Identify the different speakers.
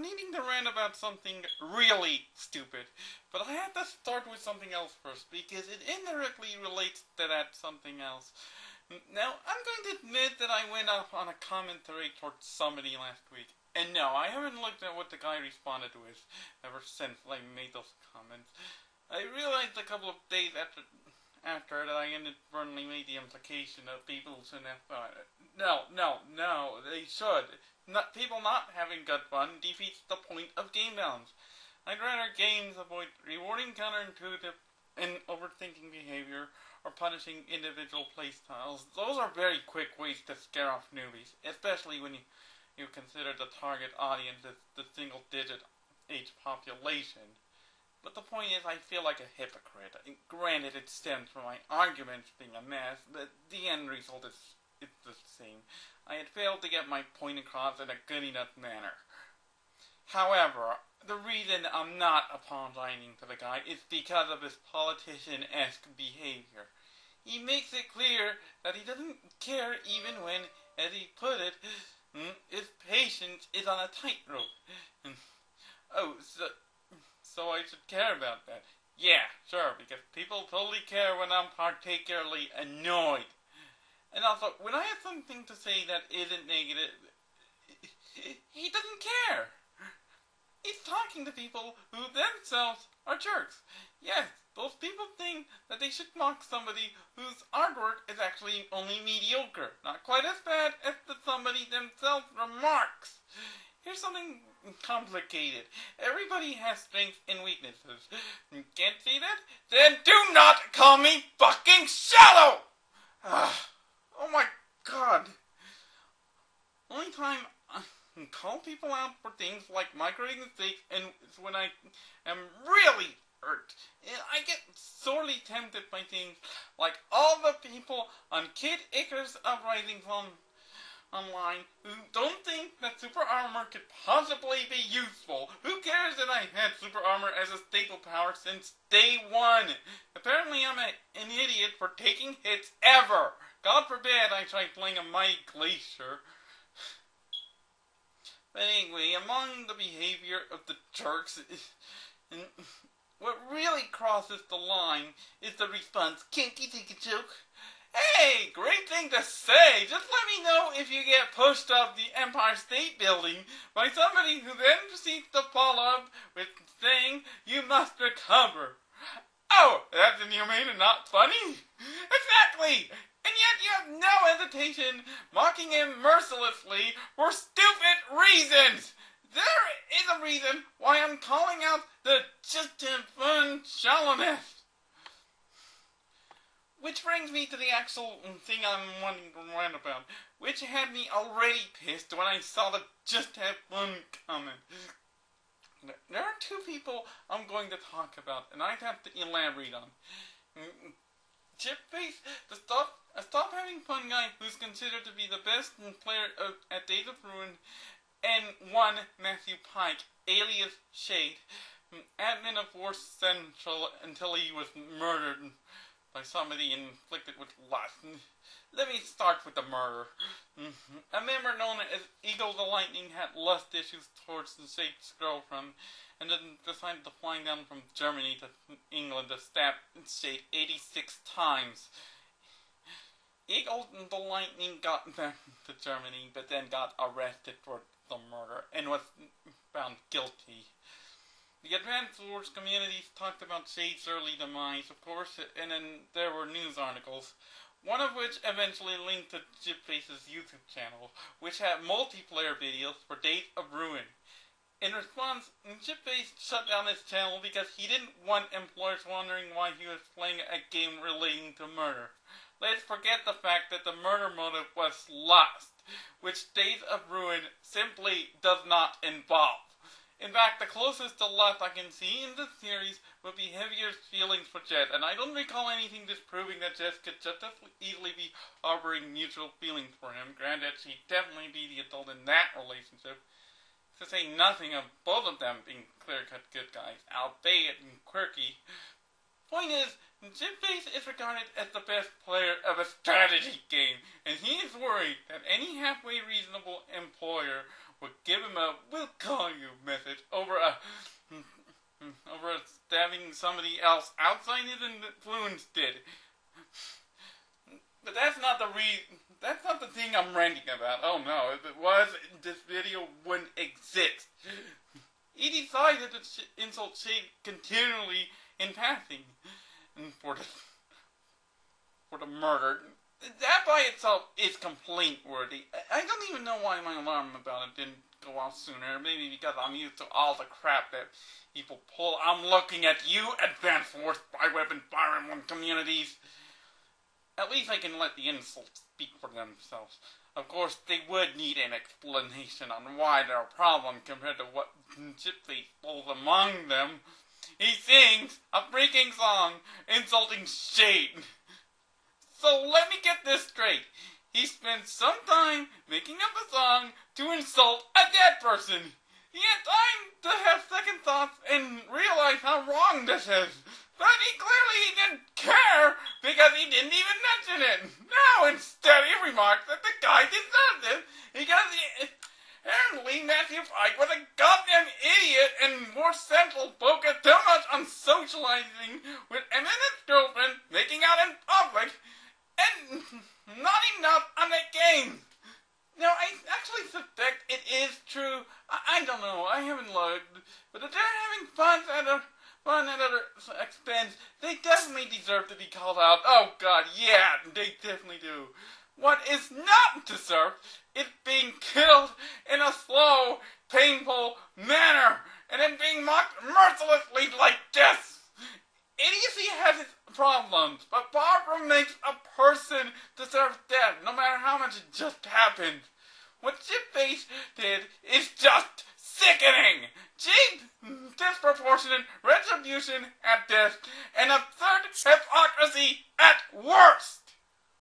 Speaker 1: I'm needing to rant about something really stupid, but I have to start with something else first, because it indirectly relates to that something else. Now, I'm going to admit that I went off on a commentary towards somebody last week. And no, I haven't looked at what the guy responded with ever since I made those comments. I realized a couple of days after that I inadvertently made the implication that people shouldn't have fun. No, they should. People not having good fun defeats the point of game balance. I'd rather games avoid rewarding counterintuitive and overthinking behavior or punishing individual playstyles. Those are very quick ways to scare off newbies, especially when you consider the target audience as the single-digit age population. But the point is, I feel like a hypocrite. Granted, it stems from my arguments being a mess, but the end result is the same. I had failed to get my point across in a good enough manner. However, the reason I'm not apologizing to the guy is because of his politician-esque behavior. He makes it clear that he doesn't care even when, as he put it, his patience is on a tightrope. So I should care about that. Yeah, sure, because people totally care when I'm particularly annoyed. And also, when I have something to say that isn't negative, he doesn't care. He's talking to people who themselves are jerks. Yes, those people think that they should mock somebody whose artwork is actually only mediocre, not quite as bad as the somebody themselves remarks. Here's something complicated. Everybody has strengths and weaknesses. You can't see that? Then do not call me fucking shallow! Oh my god. Only time I call people out for things like micro mistakes and it's when I am really hurt. I get sorely tempted by things like all the people on Kid Icarus uprisings online who don't think that super armor could possibly be useful. Who cares that I had super armor as a staple power since day one? Apparently I'm an idiot for taking hits ever. God forbid I try playing a mighty glacier. But anyway, among the behavior of the jerks, what really crosses the line is the response, "Can't you take a joke?" Hey, great thing to say. Just let me know if you get pushed off the Empire State Building by somebody who then proceeds to follow up with saying you must recover. Oh, that's inhumane and not funny? Exactly! And yet you have no hesitation mocking him mercilessly for stupid reasons. There is a reason why I'm calling out the just have fun shallowness. Which brings me to the actual thing I'm wanting to rant about, which had me already pissed when I saw the just have fun comment. There are two people I'm going to talk about, and I'd have to elaborate on. Chipface, the Stop Having Fun guy who's considered to be the best player at Days of Ruin, and one Matthew Pike, alias Shade, admin of Force Central until he was murdered by somebody inflicted with lust. Let me start with the murder. A member known as Eagle the Lightning had lust issues towards the Shade's girlfriend, and then decided to fly down from Germany to England to stab Shade 86 times. Eagle the Lightning got back to Germany, but then got arrested for the murder, and was found guilty. The Advanced Wars communities talked about Shade's early demise, of course, and then there were news articles, one of which eventually linked to Chipface's YouTube channel, which had multiplayer videos for Days of Ruin. In response, Chipface shut down his channel because he didn't want employers wondering why he was playing a game relating to murder. Let's forget the fact that the murder motive was lust, which Days of Ruin simply does not involve. In fact, the closest to lust I can see in this series would be Heavy's feelings for Jet, and I don't recall anything disproving that Jet could just as easily be harboring mutual feelings for him. Granted, she'd definitely be the adult in that relationship, to say nothing of both of them being clear-cut good guys, albeit quirky. Point is, Chipface is regarded as the best player of a strategy game, and he is worried that any halfway reasonable employer would give him a "we'll call you" message over a stabbing somebody else outside than the Fluents did. But that's not the thing I'm ranting about. Oh no, if it was, this video wouldn't exist. He decided to insult Shade continually in passing for the murder. That by itself is complaint worthy. I don't even know why my alarm about it didn't go off sooner. Maybe because I'm used to all the crap that people pull. I'm looking at you, Advanced Force Bioweapon Fire Emblem communities. At least I can let the insults speak for themselves. Of course, they would need an explanation on why they're a problem compared to what Gypsy pulls among them. He sings a freaking song insulting Shade. So let me get this straight. He spent some time making up a song to insult a dead person. He had time to have second thoughts and realize how wrong this is. But he clearly didn't care because he didn't even mention it. Now instead he remarks that the guy deserves it because apparently Matthew Pike was a goddamn idiot and more central focused too much on socializing with Eminem's girlfriend, making out in public, and not enough on the game. Now, I actually suspect it is true. I don't know. I haven't looked. But if they're having fun at other expense, they definitely deserve to be called out. Oh, God, yeah, they definitely do. What is not deserved is being killed in a slow, painful manner, and then being mocked mercilessly like this. Idiocy has its problems, but Barbara makes a person deserve death, no matter how much it just happened. What Chipface did is just sickening. Cheap, disproportionate retribution at best, and absurd hypocrisy at worst.